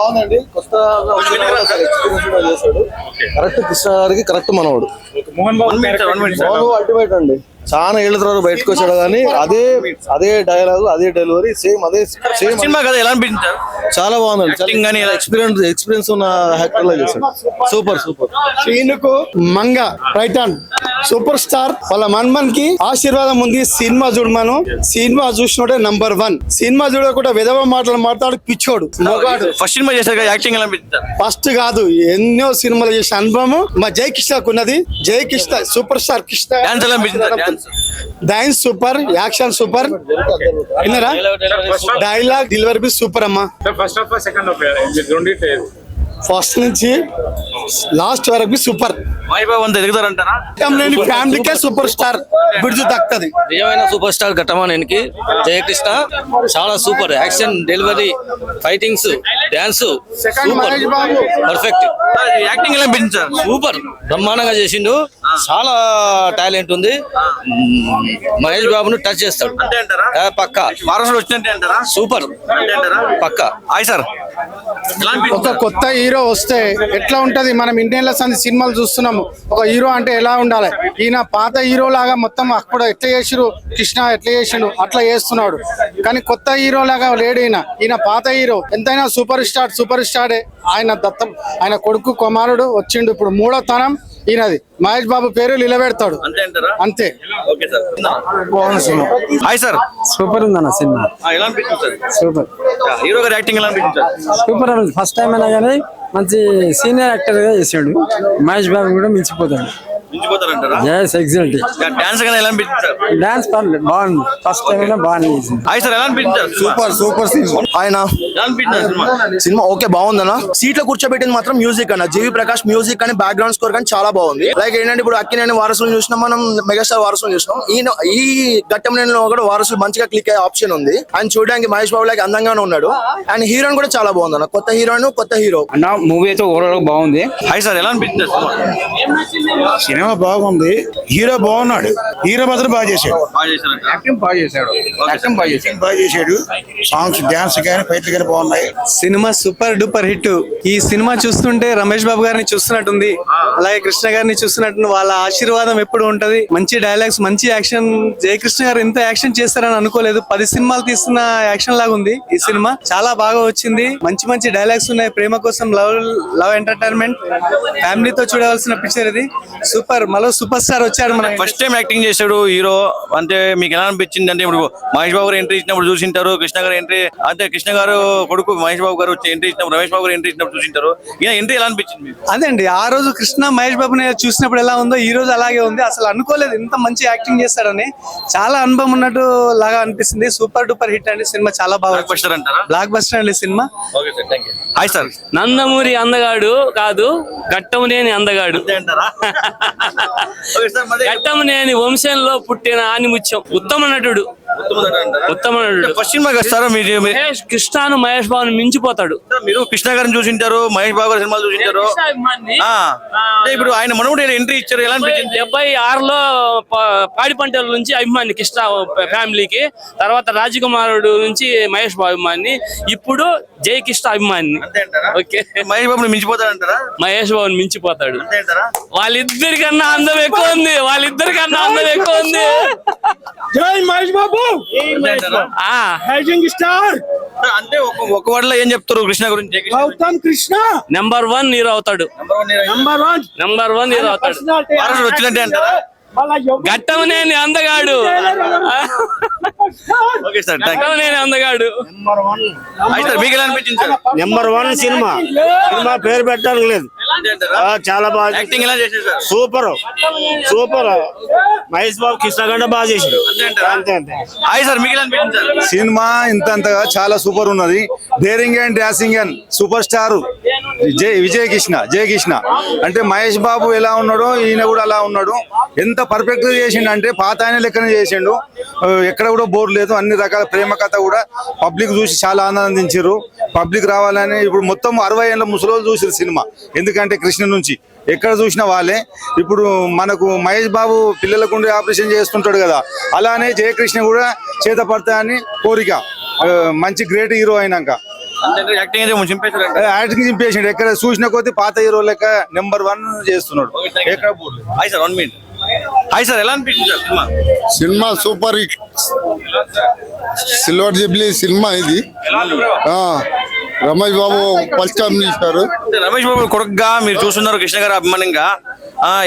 బాగుందండి. కొత్త చేశాడు. కరెక్ట్ కృష్ణ గారికి కరెక్ట్ మనవాడు. అల్టిమేట్ అండి. చాలా ఏళ్ళ తర్వాత బయటకు వచ్చాడు కానీ అదే డైలాగ్ అదే డెలివరీ సేమ్ సినిమా కదా ఎలా అనిపించారు? చాలా బాగుందండి. ఎక్స్పీరియన్స్ ఉన్న యాక్టర్ లా చేశాడు. సూపర్. శ్రీనుకు మంగ రైటాన్ సూపర్ స్టార్ వాళ్ళ మన్మన్ కి ఆశీర్వాదం ఉంది. సినిమా చూడమను. సినిమా చూసినోడే నంబర్ 1. సినిమా చూడకుండా విధవ మాటలు మాట్లాడు పిచ్చోడు మొగాడు. ఫస్ట్ సినిమా చేశారు యాక్టింగ్ ఎలా అనిపించారు? ఫస్ట్ కాదు ఎన్నో సినిమాలు చేసిన అనుభవం మా జై కృష్ణకు ఉన్నది. Jai Krishna super star Krishna dance ఎలా అనిపించింది? డాన్స్ సూపర్, యాక్షన్ సూపర్, విన్నరా డైలాగ్ డెలివరీ బి సూపర్ అమ్మా. ఫస్ట్ నుంచి లాస్ట్ వరకు సూపర్. ఫ్యామిలీకే సూపర్ స్టార్ బిడ్జు దక్కుతుంది. నిజమైన సూపర్ స్టార్ ఘట్టమానేనికి జయకృష్ణ చాలా super. Action, delivery, fightings, dance perfect. Acting ఎలా అనిపించారు? సూపర్ బ్రహ్మాండంగా చేసిండు. చాలా టాలెంట్ ఉంది. మహేష్ బాబును టచ్ చేస్తాడు పక్క. వారసుడు వచ్చినట్టే అంటారా? సూపర్ పక్క. హాయ్ సార్, ఒక కొత్త హీరో వస్తే ఎట్లా ఉంటది? మనం ఇండియన్ సంది సినిమాలు చూస్తున్నాము. ఒక హీరో అంటే ఎలా ఉండాలి? ఈయన పాత హీరో లాగా మొత్తం అప్పుడు ఎట్లా చేసిరు కృష్ణ ఎట్లా చేసిండు అట్లా చేస్తున్నాడు. కానీ కొత్త హీరో లాగా లేడు ఈయన పాత హీరో. ఎంతైనా సూపర్ స్టారే. ఆయన దత్తం ఆయన కొడుకు కుమారుడు వచ్చిండు. ఇప్పుడు 3వ తరం ఈయనది. మహేష్ బాబు పేరు నిలబెడతాడు అంతే. బాగుంది సినిమా. హాయ్ సార్, సూపర్ ఉందన్న సినిమా. ఎలా అనిపించింది? సూపర్. హీరో గారి యాక్టింగ్ ఎలా అనిపించారు? సూపర్. ఫస్ట్ టైం అయినా కానీ మంచి సీనియర్ యాక్టర్ గా చేసాడు. మహేష్ బాబు కూడా మించిపోతాడు. ఎగ్జాక్ట్. డాన్స్ ఎలా అనిపించారు? డాన్స్ పర్లేదు, బాగుంది. ఫస్ట్ టైం అయినా బాగానే చేసింది. హాయ్ సార్, ఎలా అనిపించారు? సూపర్ ఆయన సినిమా ఓకే బాగుందన్న. సీట్ లో కూర్చోబెట్టింది మాత్రం మ్యూజిక్ అన్న. జీవి ప్రకాష్ మ్యూజిక్ కానీ బ్యాక్గ్రౌండ్ స్కోర్ కానీ చాలా బాగుంది. లైక్ ఏంటంటే ఇప్పుడు అక్కినేని వారసులు చూసినాం, మనం మెగాస్టార్ వారసులు చూసినాం. ఈ ఘట్టంలో కూడా వారసులు మంచిగా క్లిక్ అయ్యే ఆప్షన్ ఉంది. ఆయన చూడడానికి మహేష్ బాబు లాగా అందంగానే ఉన్నాడు. అండ్ హీరోయిన్ కూడా చాలా బాగుంది అన్న. కొత్త హీరోయిన్, కొత్త హీరో అన్న. మూవీ అయితే ఓవరాల్ బాగుంది. హాయ్ సార్, ఎలా అనిపించారు? సినిమా బాగుంది. హీరో బాగున్నాడు. హీరో మాత్రం బాగా చేశాడు. యాక్టింగ్ బాగా చేశాడు. సాంగ్స్, డాన్స్ కానీ ఫైట్లు కానీ బాగున్నాయి. Cinema super duper hit. ఈ సినిమా చూస్తుంటే రమేష్ బాబు గారిని చూస్తున్నట్టుంది, అలాగే కృష్ణ గారిని చూస్తున్నట్టు. వాళ్ళ ఆశీర్వాదం ఎప్పుడు ఉంటది. మంచి డైలాగ్స్, మంచి యాక్షన్. జయకృష్ణ గారు ఇంత యాక్షన్ చేస్తారని అనుకోలేదు. 10 సినిమాలు తీస్తున్న యాక్షన్ లాగా ఉంది ఈ సినిమా. చాలా బాగా వచ్చింది. మంచి డైలాగ్స్ ఉన్నాయి. ప్రేమ కోసం, లవ్ ఎంటర్టైన్మెంట్, ఫ్యామిలీతో చూడవలసిన పిక్చర్ ఇది. సూపర్. మళ్ళీ సూపర్ స్టార్ వచ్చాడు. మన ఫస్ట్ టైం యాక్టింగ్ చేశాడు హీరో అంటే మీకు ఎలా అనిపించింది? అంటే ఇప్పుడు మహేష్ బాబు గారు ఎంట్రీ ఇచ్చినప్పుడు చూసింటారు, కృష్ణ గారు ఎంట్రీ అంటే కృష్ణ గారు కొడుకు మహేష్ బాబు గారు వచ్చి ఎంట్రీ ఇచ్చినప్పుడు, రమేష్ బాబు గారు ఎంట్రీ ఇచ్చినప్పుడు చూసింటారు. ఈయన ఎంట్రీ ఎలా అనిపించింది? అదే అండి, ఆ రోజు కృష్ణ మహేష్ బాబుని చూసినప్పుడు ఎలా ఉందో ఈ రోజు అలాగే ఉంది. అసలు అనుకోలేదు ఇంత మంచి యాక్టింగ్ చేస్తాడని. చాలా అనుభవం ఉన్నట్టు లాగా అనిపిస్తుంది. సూపర్ డూపర్ హిట్ అండి సినిమా. చాలా బాగా బ్లాక్ బస్టర్ అండి సినిమా. హాయ్ సార్, నందమూరి అందగాడు కాదు, ఘట్టమనేని అందగాడు. ఘట్టమనేని వంశంలో పుట్టిన ఆనిముత్యం. ఉత్తమ నటుడు. ఫస్ట్ సినిమా కదా మహేష్ కృష్ణను మహేష్ బాబుని మించిపోతాడు. మీరు కృష్ణ గారిని చూసింటారు, మహేష్ బాబు గారి సినిమాలు చూసింటారు. ఇప్పుడు ఆయన మనవుడు ఎంట్రీ ఇచ్చారు, ఎలా అనిపించింది? 76లో పాడి పంటల నుంచి అభిమాని కృష్ణ ఫ్యామిలీకి, తర్వాత రాజకుమారుడు నుంచి మహేష్ బాబు అభిమాని, ఇప్పుడు జై కృష్ణ అభిమాని. ఓకే, మహేష్ బాబుని మించిపోతాడు అంటారా? మహేష్ బాబుని మించిపోతాడు. వాళ్ళిద్దరికన్నా అందం ఎక్కువ ఉంది. జై మహేష్ బాబు. స్టార్ అంటే ఒక వర్డ్లో ఏం చెప్తారు కృష్ణ గురించి? గౌతమ్ కృష్ణ నెంబర్ 1 హీరో అవుతాడు. నెంబర్ 1 హీరో అవుతాడు. వచ్చినట్టే అంటారా? ఘట్టమనేని అందగాడు. ఓకే సార్, ఘట్టమనేని అందగాడు. మీకు ఎలా అనిపించింది? నెంబర్ 1 సినిమా పేరు పెట్టడానికి లేదు. చాలా బాగా యాక్టింగ్ ఎలా చేశారు? సూపర్. మహేష్ బాబు కృష్ణ గంట బాగా చేశారు. అంతే. హాయ్ సార్, మీకు ఎలా అనిపించింది? సినిమా ఇంతగా చాలా సూపర్ ఉన్నది. Daring and dashing and super star Jaya Krishna అంటే మహేష్ బాబు ఎలా ఉన్నాడో ఈయన కూడా అలా ఉన్నాడు. ఎంత పర్ఫెక్ట్ గా చేసిండు అంటే పాత ఆయన లెక్కన చేసిండు. ఎక్కడ కూడా బోర్ లేదు. అన్ని రకాల ప్రేమ కథ కూడా పబ్లిక్ చూసి చాలా ఆనందించారు. పబ్లిక్ రావాలని ఇప్పుడు మొత్తం 60 ఏళ్ళ ముసలోళ్ళు చూసారు సినిమా. ఎందుకంటే కృష్ణ నుంచి ఎక్కడ చూసినా వాళ్ళే. ఇప్పుడు మనకు మహేష్ బాబు పిల్లలకు ఆపరేషన్ చేస్తుంటాడు కదా, అలానే జయకృష్ణ కూడా చేత పడతా అని కోరిక. మంచి గ్రేట్ హీరో అయినాక యాక్టింగ్ అయితే చింపేశారు. యాక్టింగ్ చింపేసిండు. ఎక్కడ చూసిన కొద్దీ పాత హీరో లెక్క నెంబర్ 1 చేస్తున్నాడు. ఎక్కడ hi sir, 1 minute. Hi sir, ఎలా అనిపించింది sir cinema? Cinema super hit, silver Jubilee cinema ఇది. రమేష్ బాబు ఫస్ట్ టైం తీశారు. రమేష్ బాబు కొడుకుగా మీరు చూస్తున్నారు, కృష్ణ గారు అభిమానంగా.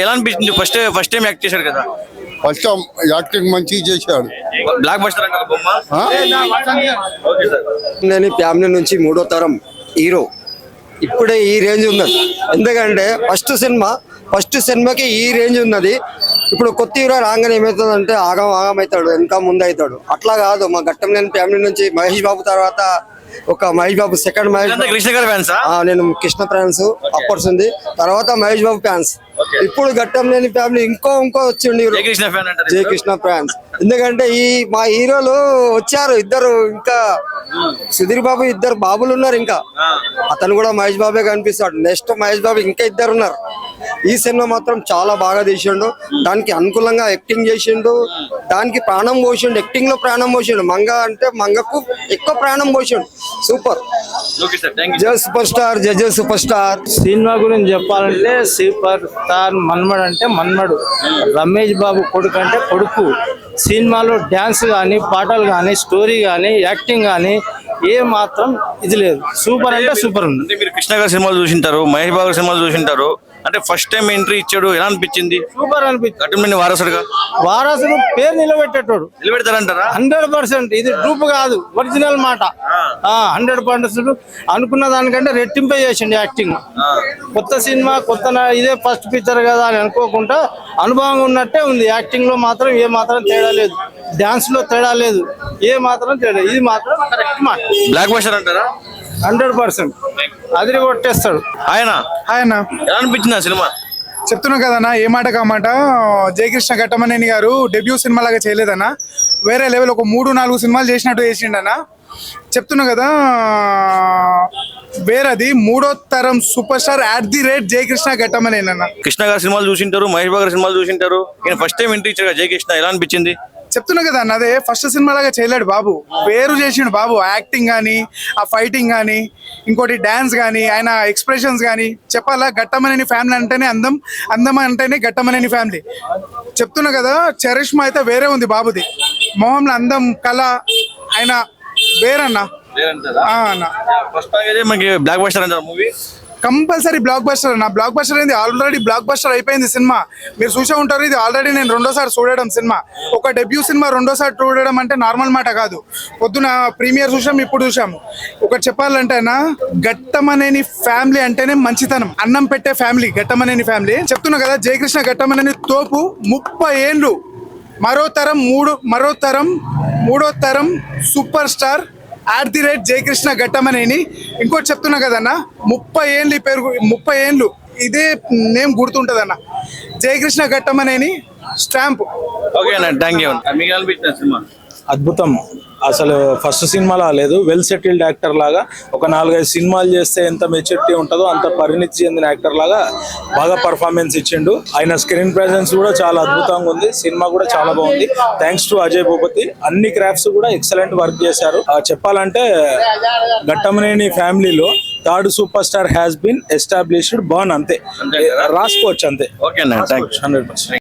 ఎలా అనిపించింది? ఫస్ట్ టైం యాక్ట్ చేశారు కదా. ఫస్ట్ టైం యాక్టింగ్ మంచిగా చేశాడు. బ్లాక్ బస్టర్ అంటారు బొమ్మ. Okay sir. నేను ఫ్యామిలీ నుంచి 3వ తరం హీరో. ఇప్పుడే ఈ రేంజ్ ఉన్నది. ఎందుకంటే ఫస్ట్ సినిమాకి ఈ రేంజ్ ఉన్నది. ఇప్పుడు కొత్త హీరో రాగానే ఏమవుతుందంటే ఆగం అవుతాడు, ఇంకా ముందు అవుతాడు. అట్లా కాదు, మా ఘట్టంలేని ఫ్యామిలీ నుంచి మహేష్ బాబు తర్వాత ఒక మహేష్ బాబు సెకండ్ మహేష్ బాబు. కృష్ణ గారి ఫ్యాన్స్? నేను కృష్ణ ఫ్యాన్స్ అప్పర్స్ ఉంది, తర్వాత మహేష్ బాబు ఫ్యాన్స్. ఇప్పుడు ఘట్టంలేని ఫ్యామిలీ ఇంకో వచ్చిండి జై కృష్ణ ఫ్యాన్స్. ఎందుకంటే మా హీరోలు వచ్చారు ఇద్దరు, ఇంకా సుధీర్ బాబు ఇద్దరు బాబులు ఉన్నారు. ఇంకా అతను కూడా మహేష్ బాబే కనిపిస్తాడు. నెక్స్ట్ మహేష్ బాబు ఇంకా ఇద్దరు ఉన్నారు. ఈ సినిమా మాత్రం చాలా బాగా తీసిండు. దానికి అనుకూలంగా యాక్టింగ్ చేసిండు, దానికి ప్రాణం పోసిండు, యాక్టింగ్ లో ప్రాణం పోసిండు. మంగకు ఎక్కువ ప్రాణం పోసిండు. సూపర్. జై సూపర్ స్టార్, జై సూపర్ స్టార్. సినిమా గురించి చెప్పాలంటే సూపర్ స్టార్ మన్మడు అంటే మన్మడు, రమేష్ బాబు కొడుకు అంటే కొడుకు. సినిమాలో డ్యాన్స్ కానీ, పాటలు కానీ, స్టోరీ కానీ, యాక్టింగ్ కానీ ఏ మాత్రం ఇది లేదు. సూపర్ అంటే సూపర్ ఉంది. అంటే మీరు కృష్ణ గారి సినిమాలు చూసింటారు, మహేష్ బాబు గారి సినిమాలు చూసింటారు. అంటే ఫస్ట్ టైం ఎంట్రీ ఇచ్చాడు, ఎలా అనిపించింది? సూపర్ అనిపించింది. ఘట్టంలేని వారసుడుగా పేరు నిలబెట్టేటోడు. నిలబెడతారంటారా? 100%. ఇది గ్రూప్ కాదు, ఒరిజినల్ మాట. 100% అనుకున్న దానికంటే రెట్టింపే చేసిండు యాక్టింగ్. కొత్త సినిమా ఇదే ఫస్ట్ పిక్చర్ కదా అని అనుకోకుండా అనుభవం ఉన్నట్టే ఉంది. యాక్టింగ్ లో మాత్రం ఏ మాత్రం తేడా లేదు, డాన్స్ లో తేడా లేదు, ఏ మాత్రం తేడా. ఇది మాత్రం కరెక్ట్ మాట. బ్లాక్ బస్టర్ అంటారా? 100% అదిరి కొట్టేస్తాడు ఆయన. ఎలా అనిపించింది ఆ సినిమా? చెప్తున్నా కదన్నా, ఏ మాట కామాట. జయకృష్ణ ఘట్టమనేని గారు డెబ్యూ సినిమా లాగా చేయలేదన్నా, వేరే లెవెల్. ఒక 3-4 సినిమాలు చేసినట్టు చేసిండన్నా. చెప్తున్నా కదా, వేరేది 3వ తరం సూపర్ స్టార్ @ జయకృష్ణ ఘట్టమనేనన్న. కృష్ణ గారి సినిమాలు చూసింటారు, మహేష్ బాబు గారి సినిమాలు చూసింటారు. ఫస్ట్ టైం ఎంట్రీ ఇచ్చారు జయకృష్ణ, ఎలా అనిపించింది? చెప్తున్నా కదా అన్న, అదే ఫస్ట్ సినిమా లాగా చేయలేడు బాబు. పేరు చేసిండు బాబు. యాక్టింగ్ కానీ, ఆ ఫైటింగ్ కానీ, ఇంకోటి డాన్స్ కానీ, ఆయన ఎక్స్ప్రెషన్స్ కానీ చెప్పాలా. ఘట్టమనేని ఫ్యామిలీ అంటేనే అందం అంటేనే ఘట్టమనేని ఫ్యామిలీ. చెప్తున్నా కదా, చరిష్మా అయితే వేరే ఉంది బాబుది. మొహంలో అందం, కళ, ఆయన వేరన్నా. బ్లాక్ బస్టర్ అంటారు మూవీ. కంపల్సరీ బ్లాక్ బస్టర్ అన్న. బ్లాక్ బస్టర్ అయింది, ఆల్రెడీ బ్లాక్ బస్టర్ అయిపోయింది సినిమా. మీరు చూసే ఉంటారు, ఇది ఆల్రెడీ నేను 2వ సారి చూడడం సినిమా. ఒక డెబ్యూ సినిమా 2వ సారి చూడడం అంటే నార్మల్ మాట కాదు. పొద్దున ప్రీమియర్ చూసాము, ఇప్పుడు చూసాము. ఒకటి చెప్పాలంటే అన్న, ఘట్టమనేని ఫ్యామిలీ అంటేనే మంచితనం, అన్నం పెట్టే ఫ్యామిలీ ఘట్టమనేని ఫ్యామిలీ. చెప్తున్నా కదా, జయకృష్ణ ఘట్టమనేని తోపు. 30 ఏళ్ళు, మరో తరం 3వ తరం సూపర్ స్టార్ @ జయకృష్ణ ఘట్టమనేని. ఇంకోటి చెప్తున్నా కదన్నా, 30 ఏళ్ళు ఈ పేరు, 30 ఏళ్ళు ఇదే నేమ్ గుర్తుంటదన్న. జయకృష్ణ ఘట్టమనేని స్టాంప్. ఓకే అన్న, థ్యాంక్ యూ. మీకు అనిపించిన సినిమా? అద్భుతం. అసలు ఫస్ట్ సినిమాలా లేదు, వెల్ సెటిల్డ్ యాక్టర్ లాగా. ఒక 4-5 సినిమాలు చేస్తే ఎంత మెచ్యూరిటీ ఉంటుందో అంత పరిణితి చెందిన యాక్టర్ లాగా బాగా పర్ఫార్మెన్స్ ఇచ్చిండు. ఆయన స్క్రీన్ ప్రెజెన్స్ కూడా చాలా అద్భుతంగా ఉంది. సినిమా కూడా చాలా బాగుంది. Thanks to Ajay Bhupathi. అన్ని క్రాఫ్ట్స్ కూడా ఎక్సలెంట్ వర్క్ చేశారు. చెప్పాలంటే ఘట్టమనేని ఫ్యామిలీలో 3rd super star has been established. బాన్ అంతే, రాసుకోవచ్చు అంతే. ఓకే అన్న, థ్యాంక్ యూ. 100%.